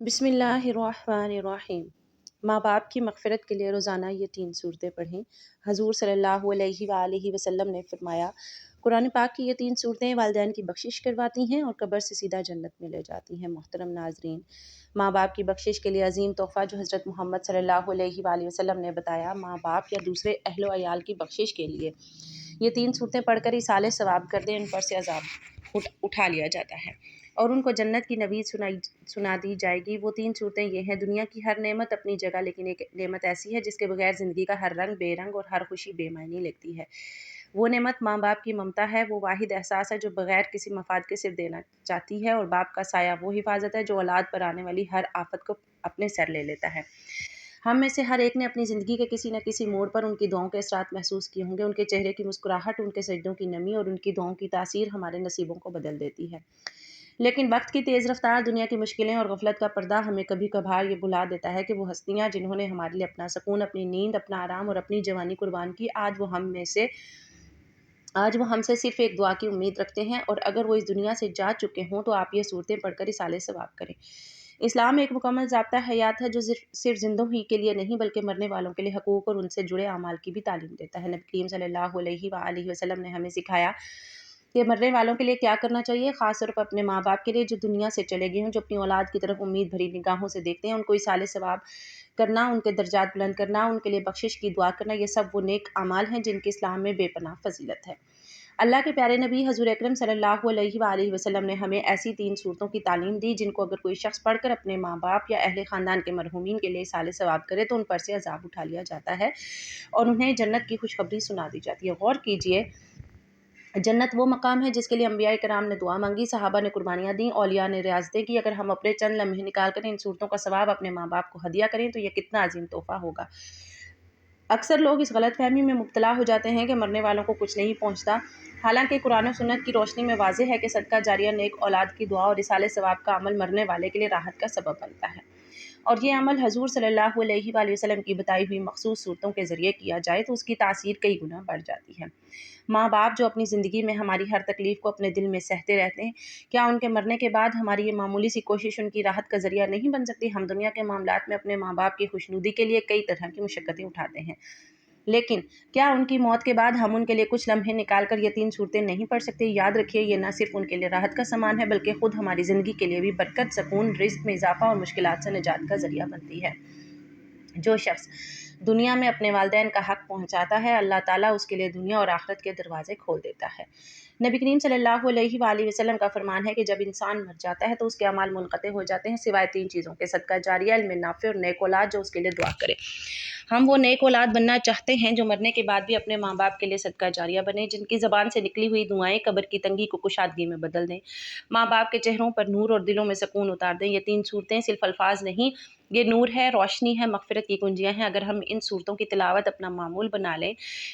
بسم اللہ الرحمن الرحیم۔ ماں باپ کی مغفرت کے لیے روزانہ یہ 3 صورتیں پڑھیں۔ حضور صلی اللہ علیہ وآلہ وسلم نے فرمایا، قرآن پاک کی یہ 3 صورتیں والدین کی بخشش کرواتی ہیں اور قبر سے سیدھا جنت میں لے جاتی ہیں۔ محترم ناظرین، ماں باپ کی بخشش کے لیے عظیم تحفہ جو حضرت محمد صلی اللہ علیہ وآلہ وسلم نے بتایا، ماں باپ یا دوسرے اہل و عیال کی بخشش کے لیے یہ 3 صورتیں پڑھ کر ایصال ثواب کر دیں، ان پر سے عذاب اٹھا لیا جاتا ہے اور ان کو جنت کی نوید سنا دی جائے گی۔ وہ 3 صورتیں یہ ہیں: دنیا کی ہر نعمت اپنی جگہ، لیکن ایک نعمت ایسی ہے جس کے بغیر زندگی کا ہر رنگ بے رنگ اور ہر خوشی بے معنی لگتی ہے۔ وہ نعمت ماں باپ کی ممتا ہے، وہ واحد احساس ہے جو بغیر کسی مفاد کے صرف دینا چاہتی ہے، اور باپ کا سایہ وہ حفاظت ہے جو اولاد پر آنے والی ہر آفت کو اپنے سر لے لیتا ہے۔ ہم میں سے ہر ایک نے اپنی زندگی کے کسی نہ کسی موڑ پر ان کی دعاؤں کے اثرات محسوس کیے ہوں گے۔ ان کے چہرے کی مسکراہٹ، ان کے سجدوں کی نمی اور ان کی دعاؤں کی تاثیر ہمارے نصیبوں کو بدل دیتی ہے۔ لیکن وقت کی تیز رفتار، دنیا کی مشکلیں اور غفلت کا پردہ ہمیں کبھی کبھار یہ بھلا دیتا ہے کہ وہ ہستیاں جنہوں نے ہمارے لیے اپنا سکون، اپنی نیند، اپنا آرام اور اپنی جوانی قربان کی، آج وہ ہم سے صرف ایک دعا کی امید رکھتے ہیں، اور اگر وہ اس دنیا سے جا چکے ہوں تو آپ یہ صورتیں پڑھ کر ایصال ثواب کریں۔ اسلام ایک مکمل ضابطہ حیات ہے جو صرف زندوں ہی کے لیے نہیں بلکہ مرنے والوں کے لیے حقوق اور ان سے جڑے اعمال کی بھی تعلیم دیتا ہے۔ نبی کریم صلی اللہ علیہ وآلہ وسلم نے ہمیں سکھایا کہ مرنے والوں کے لیے کیا کرنا چاہیے، خاص طور پر اپنے ماں باپ کے لیے جو دنیا سے چلے گئے ہیں، جو اپنی اولاد کی طرف امید بھری نگاہوں سے دیکھتے ہیں۔ ان کو ایصال ثواب کرنا، ان کے درجات بلند کرنا، ان کے لیے بخشش کی دعا کرنا، یہ سب وہ نیک اعمال ہیں جن کی اسلام میں بے پناہ فضیلت ہے۔ اللہ کے پیارے نبی حضور اکرم صلی اللہ علیہ وآلہ وسلم نے ہمیں ایسی 3 صورتوں کی تعلیم دی جن کو اگر کوئی شخص پڑھ کر اپنے ماں باپ یا اہل خاندان کے مرحومین کے لیے ایصال ثواب کرے تو ان پر سے عذاب اٹھا لیا جاتا ہے اور انہیں جنت کی خوشخبری سنا دی جاتی ہے۔ غور کیجئے، جنت وہ مقام ہے جس کے لیے انبیاء کرام نے دعا مانگی، صحابہ نے قربانیاں دیں، اولیاء نے ریاضتیں کی۔ اگر ہم اپنے چند لمحے نکال کر ان صورتوں کا ثواب اپنے ماں باپ کو ہدیہ کریں تو یہ کتنا عظیم تحفہ ہوگا۔ اکثر لوگ اس غلط فہمی میں مبتلا ہو جاتے ہیں کہ مرنے والوں کو کچھ نہیں پہنچتا، حالانکہ قرآن و سنت کی روشنی میں واضح ہے کہ صدقہ جاریہ، نیک اولاد کی دعا اور ایصال ثواب کا عمل مرنے والے کے لیے راحت کا سبب بنتا ہے، اور یہ عمل حضور صلی اللہ علیہ وآلہ وسلم کی بتائی ہوئی مخصوص صورتوں کے ذریعے کیا جائے تو اس کی تاثیر کئی گنا بڑھ جاتی ہے۔ ماں باپ جو اپنی زندگی میں ہماری ہر تکلیف کو اپنے دل میں سہتے رہتے ہیں، کیا ان کے مرنے کے بعد ہماری یہ معمولی سی کوشش ان کی راحت کا ذریعہ نہیں بن سکتی؟ ہم دنیا کے معاملات میں اپنے ماں باپ کی خوشنودی کے لیے کئی طرح کی مشقتیں اٹھاتے ہیں، لیکن کیا ان کی موت کے بعد ہم ان کے لیے کچھ لمحے نکال کر یہ 3 صورتیں نہیں پڑھ سکتے؟ یاد رکھیے، یہ نہ صرف ان کے لیے راحت کا سامان ہے بلکہ خود ہماری زندگی کے لیے بھی برکت، سکون، رزق میں اضافہ اور مشکلات سے نجات کا ذریعہ بنتی ہے۔ جو شخص دنیا میں اپنے والدین کا حق پہنچاتا ہے، اللہ تعالیٰ اس کے لیے دنیا اور آخرت کے دروازے کھول دیتا ہے۔ نبی کریم صلی اللہ علیہ وآلہ وسلم کا فرمان ہے کہ جب انسان مر جاتا ہے تو اس کے اعمال منقطع ہو جاتے ہیں سوائے 3 چیزوں کے: صدقہ جاریہ، علم نافع اور نیک اولاد جو اس کے لیے دعا کرے۔ ہم وہ نیک اولاد بننا چاہتے ہیں جو مرنے کے بعد بھی اپنے ماں باپ کے لیے صدقہ جاریہ بنے، جن کی زبان سے نکلی ہوئی دعائیں قبر کی تنگی کو کشادگی میں بدل دیں، ماں باپ کے چہروں پر نور اور دلوں میں سکون اتار دیں۔ یہ 3 صورتیں صرف الفاظ نہیں، یہ نور ہے، روشنی ہے، مغفرت کی کنجیاں ہیں۔ اگر ہم ان صورتوں کی تلاوت اپنا معمول بنا لیں،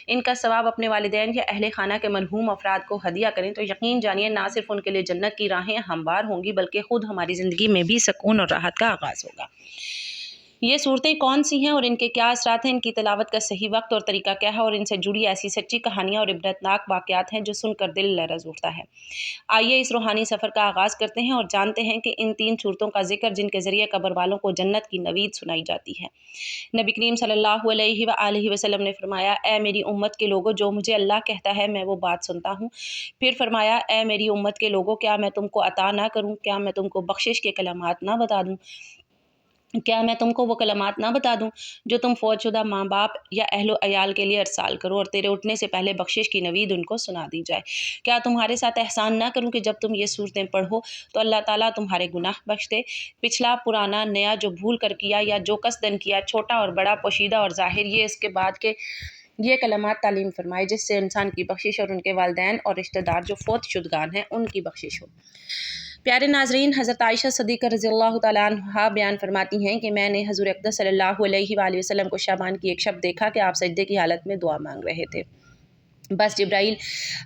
ان کا ثواب اپنے والدین یا اہل خانہ کے مرحوم افراد کو ہدیہ کریں تو یقین جانیے نہ صرف ان کے لیے جنت کی راہیں ہموار ہوں گی بلکہ خود ہماری زندگی میں بھی سکون اور راحت کا آغاز ہوگا۔ یہ صورتیں کون سی ہیں اور ان کے کیا اثرات ہیں، ان کی تلاوت کا صحیح وقت اور طریقہ کیا ہے، اور ان سے جڑی ایسی سچی کہانیاں اور عبرتناک واقعات ہیں جو سن کر دل لرز اٹھتا ہے۔ آئیے اس روحانی سفر کا آغاز کرتے ہیں اور جانتے ہیں کہ ان 3 صورتوں کا ذکر جن کے ذریعے قبر والوں کو جنت کی نوید سنائی جاتی ہے۔ نبی کریم صلی اللہ علیہ وآلہ وسلم نے فرمایا، اے میری امت کے لوگو، جو مجھے اللہ کہتا ہے میں وہ بات سنتا ہوں۔ پھر فرمایا، اے میری امت کے لوگو، کیا میں تم کو عطا نہ کروں؟ کیا میں تم کو بخشش کے کلمات نہ بتا دوں؟ کیا میں تم کو وہ کلمات نہ بتا دوں جو تم فوت شدہ ماں باپ یا اہل و عیال کے لیے ارسال کرو اور تیرے اٹھنے سے پہلے بخشش کی نوید ان کو سنا دی جائے؟ کیا تمہارے ساتھ احسان نہ کروں کہ جب تم یہ صورتیں پڑھو تو اللہ تعالیٰ تمہارے گناہ بخش دے؟ پچھلا، پرانا، نیا، جو بھول کر کیا یا جو قصدن کیا، چھوٹا اور بڑا، پوشیدہ اور ظاہر، یہ اس کے بعد کے یہ کلمات تعلیم فرمائے جس سے انسان کی بخشش اور ان کے والدین اور رشتہ دار جو فوت شدگان ہیں ان کی بخشش ہو۔ پیارے ناظرین، حضرت عائشہ صدیقہ رضی اللہ تعالیٰ عنہا بیان فرماتی ہیں کہ میں نے حضور اقدس صلی اللہ علیہ وآلہ وسلم کو شعبان کی ایک شب دیکھا کہ آپ سجدے کی حالت میں دعا مانگ رہے تھے۔ بس جبرائیل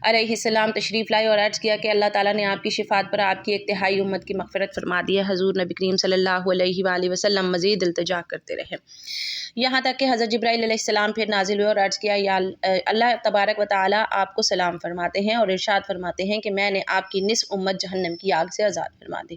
علیہ السلام تشریف لائے اور عرض کیا کہ اللہ تعالیٰ نے آپ کی شفاعت پر آپ کی ایک تہائی امت کی مغفرت فرما دی ہے۔ حضور نبی کریم صلی اللہ علیہ وآلہ وسلم مزید التجا کرتے رہے، یہاں تک کہ حضرت جبرائیل علیہ السلام پھر نازل ہوئے اور عرض کیا، یا اللہ تبارک و تعالیٰ آپ کو سلام فرماتے ہیں اور ارشاد فرماتے ہیں کہ میں نے آپ کی نصف امت جہنم کی آگ سے آزاد فرما دی۔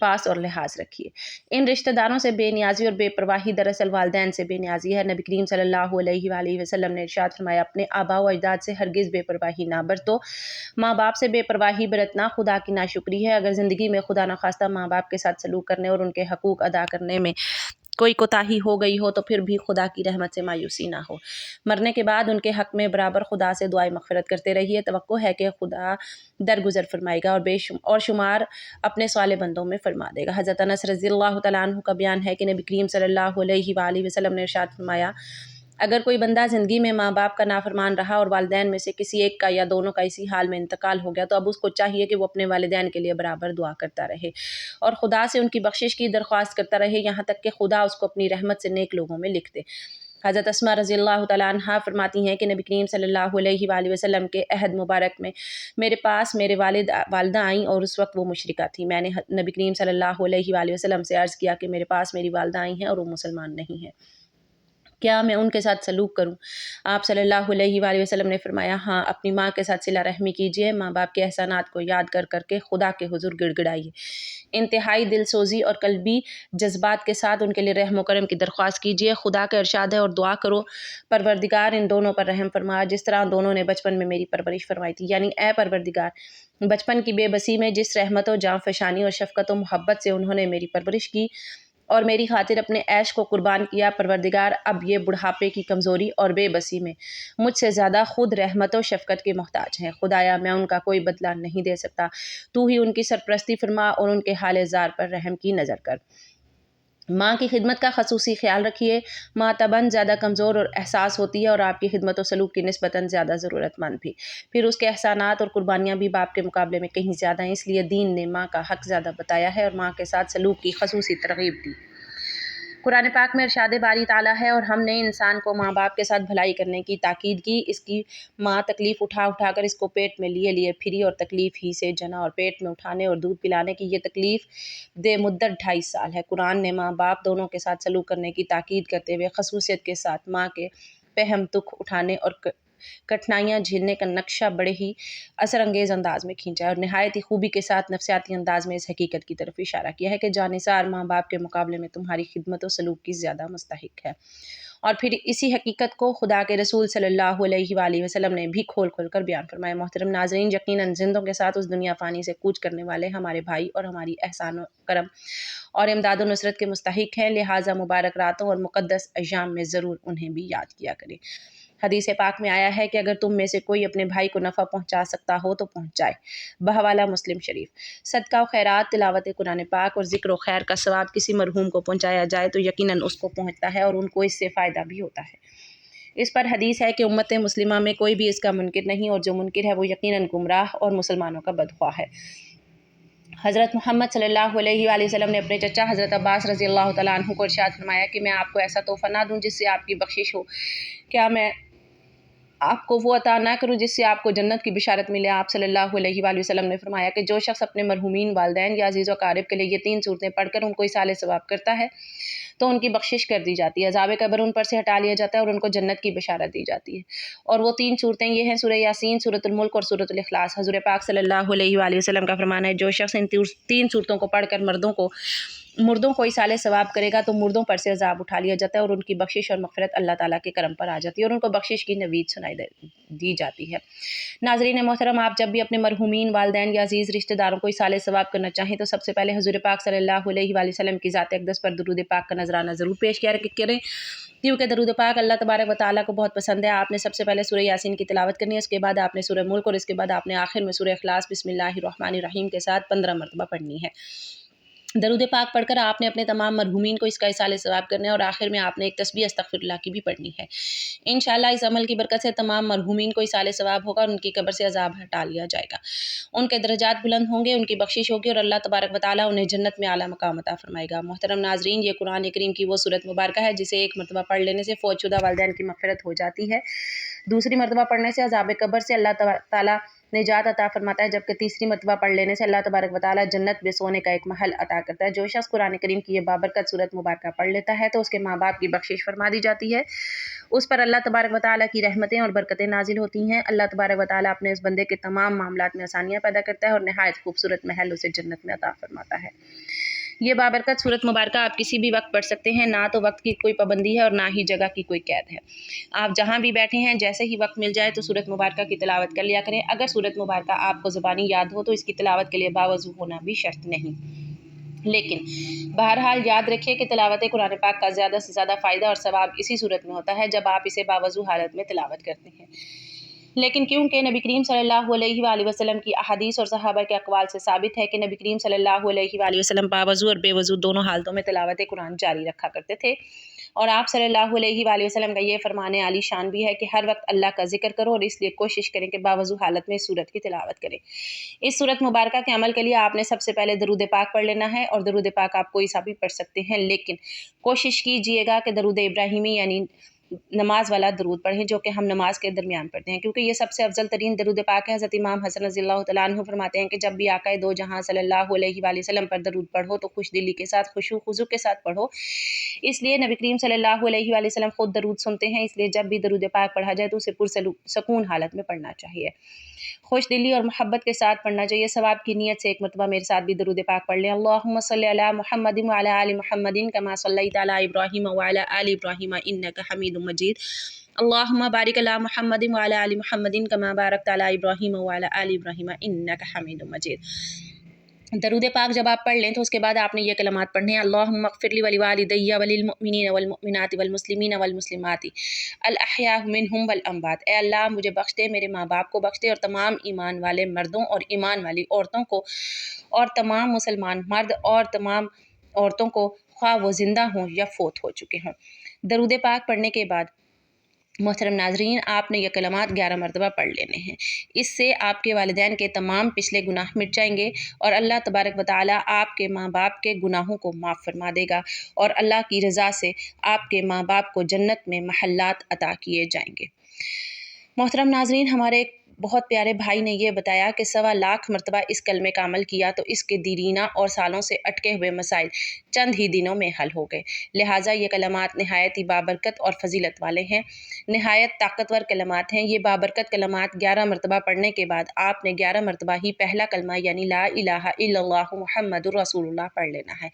پاس اور لحاظ رکھیے۔ ان رشتہ داروں سے بے نیازی اور بے پرواہی دراصل والدین سے بے نیازی ہے۔ نبی کریم صلی اللہ علیہ وآلہ وسلم نے ارشاد فرمایا، اپنے آباء و اجداد سے ہرگز بے پرواہی نہ برتو۔ ماں باپ سے بے پرواہی برتنا خدا کی ناشکری ہے۔ اگر زندگی میں خدا نخواستہ ماں باپ کے ساتھ سلوک کرنے اور ان کے حقوق ادا کرنے میں کوئی کوتاہی ہو گئی ہو تو پھر بھی خدا کی رحمت سے مایوسی نہ ہو۔ مرنے کے بعد ان کے حق میں برابر خدا سے دعائے مغفرت کرتے رہیے۔ توقع ہے کہ خدا درگزر فرمائے گا اور شمار اپنے صالح بندوں میں فرما دے گا۔ حضرت انس رضی اللہ تعالیٰ عنہ کا بیان ہے کہ نبی کریم صلی اللہ علیہ وآلہ وسلم نے ارشاد فرمایا، اگر کوئی بندہ زندگی میں ماں باپ کا نافرمان رہا اور والدین میں سے کسی ایک کا یا دونوں کا اسی حال میں انتقال ہو گیا تو اب اس کو چاہیے کہ وہ اپنے والدین کے لیے برابر دعا کرتا رہے اور خدا سے ان کی بخشش کی درخواست کرتا رہے یہاں تک کہ خدا اس کو اپنی رحمت سے نیک لوگوں میں لکھ دے۔ حضرت اسماء رضی اللہ تعالیٰ عنہا فرماتی ہیں کہ نبی کریم صلی اللہ علیہ وآلہ وسلم کے عہد مبارک میں میرے پاس میرے والدہ آئیں اور اس وقت وہ مشرکہ تھی۔ میں نے نبی کریم صلی اللہ علیہ وآلہ وسلم سے عرض کیا کہ میرے پاس میری والدہ آئی ہیں اور وہ مسلمان نہیں ہیں، کیا میں ان کے ساتھ سلوک کروں؟ آپ صلی اللہ علیہ وآلہ وسلم نے فرمایا، ہاں، اپنی ماں کے ساتھ صلہ رحمی کیجیے، ماں باپ کے احسانات کو یاد کر کر کے خدا کے حضور گڑ گڑائیے، انتہائی دل سوزی اور قلبی جذبات کے ساتھ ان کے لیے رحم و کرم کی درخواست کیجیے۔ خدا کا ارشاد ہے، اور دعا کرو، پروردگار ان دونوں پر رحم فرما جس طرح دونوں نے بچپن میں میری پرورش فرمائی تھی، یعنی اے پروردگار، بچپن کی بے بسی میں جس رحمت و جاں فشانی اور شفقت و محبت سے انہوں نے میری پرورش کی اور میری خاطر اپنے عیش کو قربان کیا، پروردگار اب یہ بڑھاپے کی کمزوری اور بے بسی میں مجھ سے زیادہ خود رحمت و شفقت کے محتاج ہیں۔ خدایا، میں ان کا کوئی بدلہ نہیں دے سکتا، تو ہی ان کی سرپرستی فرما اور ان کے حال زار پر رحم کی نظر کر۔ ماں کی خدمت کا خصوصی خیال رکھیے۔ ماں طبعاً زیادہ کمزور اور حساس ہوتی ہے اور آپ کی خدمت و سلوک کی نسبتاً زیادہ ضرورت مند بھی، پھر اس کے احسانات اور قربانیاں بھی باپ کے مقابلے میں کہیں زیادہ ہیں، اس لیے دین نے ماں کا حق زیادہ بتایا ہے اور ماں کے ساتھ سلوک کی خصوصی ترغیب دی۔ قرآن پاک میں ارشاد باری تعالیٰ ہے، اور ہم نے انسان کو ماں باپ کے ساتھ بھلائی کرنے کی تاکید کی، اس کی ماں تکلیف اٹھا اٹھا کر اس کو پیٹ میں لیے پھری اور تکلیف ہی سے جنا، اور پیٹ میں اٹھانے اور دودھ پلانے کی یہ تکلیف دہ مدت 2.5 سال ہے۔ قرآن نے ماں باپ دونوں کے ساتھ سلوک کرنے کی تاکید کرتے ہوئے خصوصیت کے ساتھ ماں کے پہم دکھ اٹھانے اور کٹھنائیاں جھیلنے کا نقشہ بڑے ہی اثر انگیز انداز میں کھینچا ہے اور نہایت ہی خوبی کے ساتھ نفسیاتی انداز میں اس حقیقت کی طرف اشارہ کیا ہے کہ جانثار ماں باپ کے مقابلے میں تمہاری خدمت و سلوک کی زیادہ مستحق ہے۔ اور پھر اسی حقیقت کو خدا کے رسول صلی اللہ علیہ وآلہ وسلم نے بھی کھول کھول کر بیان فرمایا۔ محترم ناظرین، یقیناً زندوں کے ساتھ اس دنیا فانی سے کوچ کرنے والے ہمارے بھائی اور ہماری احسان و کرم اور امداد و نصرت کے مستحق ہیں، لہٰذا مبارک راتوں اور مقدس ایام میں ضرور انہیں بھی یاد کیا کریں۔ حدیث پاک میں آیا ہے کہ اگر تم میں سے کوئی اپنے بھائی کو نفع پہنچا سکتا ہو تو پہنچائے، بحوالہ مسلم شریف۔ صدقہ و خیرات، تلاوت قرآن پاک اور ذکر و خیر کا ثواب کسی مرحوم کو پہنچایا جائے تو یقیناً اس کو پہنچتا ہے اور ان کو اس سے فائدہ بھی ہوتا ہے۔ اس پر حدیث ہے کہ امت مسلمہ میں کوئی بھی اس کا منکر نہیں، اور جو منکر ہے وہ یقیناً گمراہ اور مسلمانوں کا بدخواہ ہے۔ حضرت محمد صلی اللہ علیہ وآلہ وسلم نے اپنے چچا حضرت عباس رضی اللہ تعالیٰ عنہ کو ارشاد فرمایا کہ میں آپ کو ایسا تحفہ نہ دوں جس سے آپ کی بخشش ہو، کیا میں آپ کو وہ عطا نہ کروں جس سے آپ کو جنت کی بشارت ملے؟ آپ صلی اللہ علیہ وآلہ وسلم نے فرمایا کہ جو شخص اپنے مرحومین والدین یا عزیز و اقارب کے لیے یہ 3 صورتیں پڑھ کر ان کو ایصال ثواب کرتا ہے تو ان کی بخشش کر دی جاتی ہے، عذاب قبر ان پر سے ہٹا لیا جاتا ہے اور ان کو جنت کی بشارت دی جاتی ہے۔ اور وہ 3 صورتیں یہ ہیں، سورہ یاسین، سورۃ الملک اور سورۃ الاخلاص۔ حضور پاک صلی اللہ علیہ وآلہ وسلم کا فرمان ہے، جو شخص ان 3 صورتوں کو پڑھ کر مردوں کو ایصال ثواب کرے گا تو مردوں پر سے عذاب اٹھا لیا جاتا ہے اور ان کی بخشش اور مغفرت اللہ تعالیٰ کے کرم پر آ جاتی ہے اور ان کو بخشش کی نوید سنائی دی جاتی ہے۔ ناظرین محترم، آپ جب بھی اپنے مرحومین والدین یا عزیز رشتہ داروں کو ایصال ثواب کرنا چاہیں تو سب سے پہلے حضور پاک صلی اللہ علیہ وآلہ وسلم کی ذات اقدس پر درود پاک کا نذرانہ ضرور پیش کیا کریں، کیونکہ درود پاک اللہ تبارک و تعالیٰ کو بہت پسند ہے۔ آپ نے سب سے پہلے سورہ یاسین کی تلاوت کرنی ہے، اس کے بعد آپ نے سورہ ملک اور اس کے بعد آپ نے آخر میں سورہ اخلاص بسم اللہ الرحمن الرحیم کے ساتھ 15 مرتبہ پڑھنی ہے۔ درود پاک پڑھ کر آپ نے اپنے تمام مرحومین کو اس کا ایصال ثواب کرنا ہے اور آخر میں آپ نے ایک تسبیح استغفر اللہ کی بھی پڑھنی ہے۔ انشاءاللہ اس عمل کی برکت سے تمام مرحومین کو ایصال ثواب ہوگا اور ان کی قبر سے عذاب ہٹا لیا جائے گا، ان کے درجات بلند ہوں گے، ان کی بخشش ہوگی اور اللہ تبارک و تعالیٰ انہیں جنت میں اعلیٰ مقام عطا فرمائے گا۔ محترم ناظرین، یہ قرآن کریم کی وہ سورت مبارکہ ہے جسے ایک مرتبہ پڑھ لینے سے فوت شدہ والدین کی مغفرت ہو جاتی ہے، دوسری مرتبہ پڑھنے سے عذاب قبر سے اللہ تعالیٰ نجات عطا فرماتا ہے، جبکہ تیسری مرتبہ پڑھ لینے سے اللہ تبارک و تعالیٰ جنت میں سونے کا ایک محل عطا کرتا ہے۔ جو شخص قرآن کریم کی یہ بابرکت سورت مبارکہ پڑھ لیتا ہے تو اس کے ماں باپ کی بخشش فرما دی جاتی ہے، اس پر اللہ تبارک و تعالیٰ کی رحمتیں اور برکتیں نازل ہوتی ہیں، اللہ تبارک و تعالیٰ اپنے اس بندے کے تمام معاملات میں آسانیاں پیدا کرتا ہے اور نہایت خوبصورت محل اسے جنت میں عطا فرماتا ہے۔ یہ بابرکت صورت مبارکہ آپ کسی بھی وقت پڑھ سکتے ہیں، نہ تو وقت کی کوئی پابندی ہے اور نہ ہی جگہ کی کوئی قید ہے۔ آپ جہاں بھی بیٹھے ہیں جیسے ہی وقت مل جائے تو صورت مبارکہ کی تلاوت کر لیا کریں۔ اگر صورت مبارکہ آپ کو زبانی یاد ہو تو اس کی تلاوت کے لیے باوضو ہونا بھی شرط نہیں، لیکن بہرحال یاد رکھیے کہ تلاوت قرآن پاک کا زیادہ سے زیادہ فائدہ اور ثواب اسی صورت میں ہوتا ہے جب آپ اسے باوضو حالت میں تلاوت کرتے ہیں۔ لیکن کیونکہ نبی کریم صلی اللہ علیہ وآلہ وسلم کی احادیث اور صحابہ کے اقوال سے ثابت ہے کہ نبی کریم صلی اللہ علیہ وآلہ وسلم باوضو اور بے وضو دونوں حالتوں میں تلاوت قرآن جاری رکھا کرتے تھے، اور آپ صلی اللہ علیہ وآلہ وسلم کا یہ فرمان عالی شان بھی ہے کہ ہر وقت اللہ کا ذکر کرو، اور اس لیے کوشش کریں کہ باوضو حالت میں اس سورت کی تلاوت کریں۔ اس سورت مبارکہ کے عمل کے لیے آپ نے سب سے پہلے درود پاک پڑھ لینا ہے، اور درود پاک آپ کوئی سا بھی پڑھ سکتے ہیں، لیکن کوشش کیجئے گا کہ درود ابراہیمی یعنی نماز والا درود پڑھیں جو کہ ہم نماز کے درمیان پڑھتے ہیں، کیونکہ یہ سب سے افضل ترین درود پاک ہے۔ حضرت امام حسن رضی اللہ تعالیٰ عنہ فرماتے ہیں کہ جب بھی آقا دو جہاں صلی اللہ علیہ وآلہ وسلم پر درود پڑھو تو خوش دلی کے ساتھ، خشوع خضوع کے ساتھ پڑھو، اس لیے نبی کریم صلی اللہ علیہ وآلہ وسلم خود درود سنتے ہیں، اس لیے جب بھی درود پاک پڑھا جائے تو اسے پرسکون حالت میں پڑھنا چاہیے، خوش دلی اور محبت کے ساتھ پڑھنا چاہیے۔ ثواب کی نیت سے ایک مرتبہ میرے ساتھ بھی درود پاک پڑھ لیں۔ اللہم صلی علی محمد وعلی آل محمد کما صلیت علی ابراہیم وعلی آل ابراہیم انک حمید مجید۔ اللہم بارک علی محمد وعلی آل محمد کما بارکت علی ابراہیم وعلی آل ابراہیم انک حمید مجید۔ درود پاک جب آپ پڑھ لیں تو اس کے بعد آپ نے یہ کلمات پڑھنے ہیں: اللہم اغفر لی ولوالدی وللمؤمنین والمؤمنات والمسلمین والمسلمات الاحیاء منہم والاموات۔ اے اللہ مجھے بخش دے، میرے ماں باپ کو بخش دے، اور تمام ایمان والے مردوں اور ایمان والی عورتوں کو، اور تمام مسلمان مرد اور تمام عورتوں کو، خواہ وہ زندہ ہوں یا فوت ہو چکے ہوں۔ درود پاک پڑھنے کے بعد محترم ناظرین آپ نے یہ کلمات 11 مرتبہ پڑھ لینے ہیں۔ اس سے آپ کے والدین کے تمام پچھلے گناہ مٹ جائیں گے، اور اللہ تبارک و تعالیٰ آپ کے ماں باپ کے گناہوں کو معاف فرما دے گا، اور اللہ کی رضا سے آپ کے ماں باپ کو جنت میں محلات عطا کیے جائیں گے۔ محترم ناظرین ہمارے ایک بہت پیارے بھائی نے یہ بتایا کہ 1.25 لاکھ مرتبہ اس کلمے کا عمل کیا تو اس کے دیرینہ اور سالوں سے اٹکے ہوئے مسائل چند ہی دنوں میں حل ہو گئے، لہٰذا یہ کلمات نہایت ہی بابرکت اور فضیلت والے ہیں، نہایت طاقتور کلمات ہیں۔ یہ بابرکت کلمات 11 مرتبہ پڑھنے کے بعد آپ نے 11 مرتبہ ہی پہلا کلمہ یعنی لا الہ الا اللہ محمد الرسول اللہ پڑھ لینا ہے۔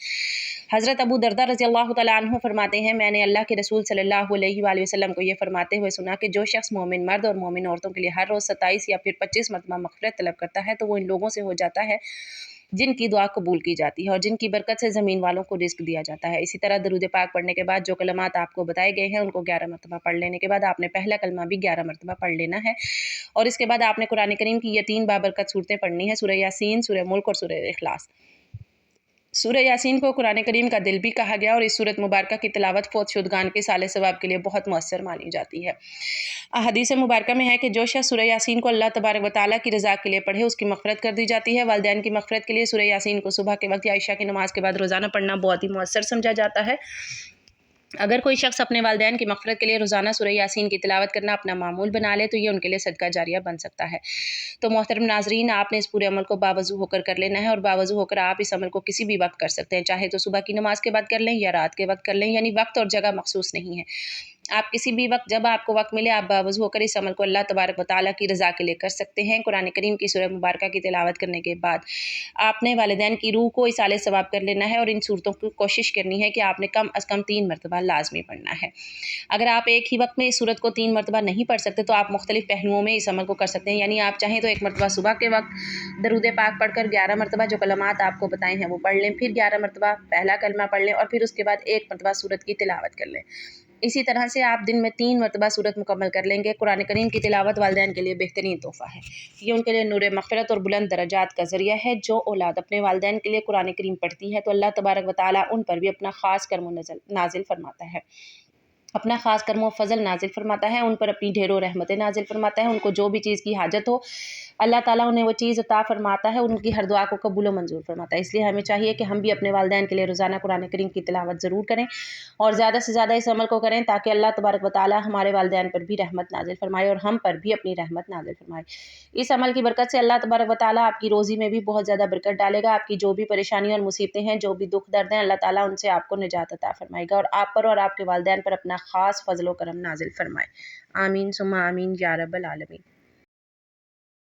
حضرت ابو درداء رضی اللہ تعالیٰ عنہ فرماتے ہیں میں نے اللہ کے رسول صلی اللہ علیہ وآلہ وسلم کو یہ فرماتے ہوئے سنا کہ جو شخص مومن مرد اور مومن عورتوں کے لیے ہر روز 27 یا پھر 25 مرتبہ مغفرت طلب کرتا ہے تو وہ ان لوگوں سے ہو جاتا ہے جن کی دعا قبول کی جاتی ہے اور جن کی برکت سے زمین والوں کو رزق دیا جاتا ہے۔ اسی طرح درود پاک پڑھنے کے بعد جو کلمات آپ کو بتائے گئے ہیں ان کو 11 مرتبہ پڑھ لینے کے بعد آپ نے پہلا کلمہ بھی 11 مرتبہ پڑھ لینا ہے، اور اس کے بعد آپ نے قرآن کریم کی یہ 3 بابرکت صورتیں پڑھنی ہیں: سورہ یاسین، سورہ ملک اور سورہ اخلاص۔ سورہ یاسین کو قرآن کریم کا دل بھی کہا گیا، اور اس سورت مبارکہ کی تلاوت فوت شدگان کے صالح ثواب کے لیے بہت مؤثر مانی جاتی ہے۔ احادیث مبارکہ میں ہے کہ جو شخص سورہ یاسین کو اللہ تبارک و تعالیٰ کی رضا کے لیے پڑھے اس کی مغفرت کر دی جاتی ہے۔ والدین کی مغفرت کے لیے سورہ یاسین کو صبح کے وقت یا عشاء کی نماز کے بعد روزانہ پڑھنا بہت ہی مؤثر سمجھا جاتا ہے۔ اگر کوئی شخص اپنے والدین کی مغفرت کے لیے روزانہ سورہ یاسین کی تلاوت کرنا اپنا معمول بنا لے تو یہ ان کے لیے صدقہ جاریہ بن سکتا ہے۔ تو محترم ناظرین آپ نے اس پورے عمل کو باوضو ہو کر لینا ہے، اور باوضو ہو کر آپ اس عمل کو کسی بھی وقت کر سکتے ہیں، چاہے تو صبح کی نماز کے بعد کر لیں یا رات کے وقت کر لیں، یعنی وقت اور جگہ مخصوص نہیں ہے۔ آپ کسی بھی وقت جب آپ کو وقت ملے آپ باوضو ہو کر اس عمل کو اللہ تبارک و تعالیٰ کی رضا کے لیے کر سکتے ہیں۔ قرآن کریم کی سورہ مبارکہ کی تلاوت کرنے کے بعد آپ نے والدین کی روح کو اصالہ ثواب کر لینا ہے، اور ان صورتوں کی کوشش کرنی ہے کہ آپ نے کم از کم 3 مرتبہ لازمی پڑھنا ہے۔ اگر آپ ایک ہی وقت میں اس صورت کو 3 مرتبہ نہیں پڑھ سکتے تو آپ مختلف پہلوؤں میں اس عمل کو کر سکتے ہیں، یعنی آپ چاہیں تو ایک مرتبہ صبح کے وقت درود پاک پڑھ کر 11 مرتبہ جو کلمات آپ کو بتائے ہیں وہ پڑھ لیں، پھر 11 مرتبہ پہلا کلمہ پڑھ لیں، اور پھر اس کے بعد ایک مرتبہ سورت کی تلاوت کر لیں۔ اسی طرح سے آپ دن میں 3 مرتبہ سورت مکمل کر لیں گے۔ قرآن کریم کی تلاوت والدین کے لیے بہترین تحفہ ہے، یہ ان کے لیے نور مغفرت اور بلند درجات کا ذریعہ ہے۔ جو اولاد اپنے والدین کے لیے قرآن کریم پڑھتی ہے تو اللہ تبارک و تعالیٰ ان پر بھی اپنا خاص کرم نازل فرماتا ہے، اپنا خاص کرم و فضل نازل فرماتا ہے، ان پر اپنی ڈھیروں رحمتیں نازل فرماتا ہے۔ ان کو جو بھی چیز کی حاجت ہو اللہ تعالیٰ انہیں وہ چیز عطا فرماتا ہے، ان کی ہر دعا کو قبول و منظور فرماتا ہے۔ اس لیے ہمیں چاہیے کہ ہم بھی اپنے والدین کے لیے روزانہ قرآن کریم کی تلاوت ضرور کریں، اور زیادہ سے زیادہ اس عمل کو کریں تاکہ اللہ تبارک و تعالیٰ ہمارے والدین پر بھی رحمت نازل فرمائے اور ہم پر بھی اپنی رحمت نازل فرمائے۔ اس عمل کی برکت سے اللہ تبارک و تعالیٰ آپ کی روزی میں بھی بہت زیادہ برکت ڈالے گا، آپ کی جو بھی پریشانیاں اور مصیبتیں ہیں، جو بھی دکھ درد ہیں، اللہ تعالیٰ ان سے آپ کو نجات عطا فرمائے گا، اور آپ پر اور آپ کے والدین پر اپنا خاص فضل و کرم نازل فرمائے۔ آمین ثم آمین یا رب العالمین۔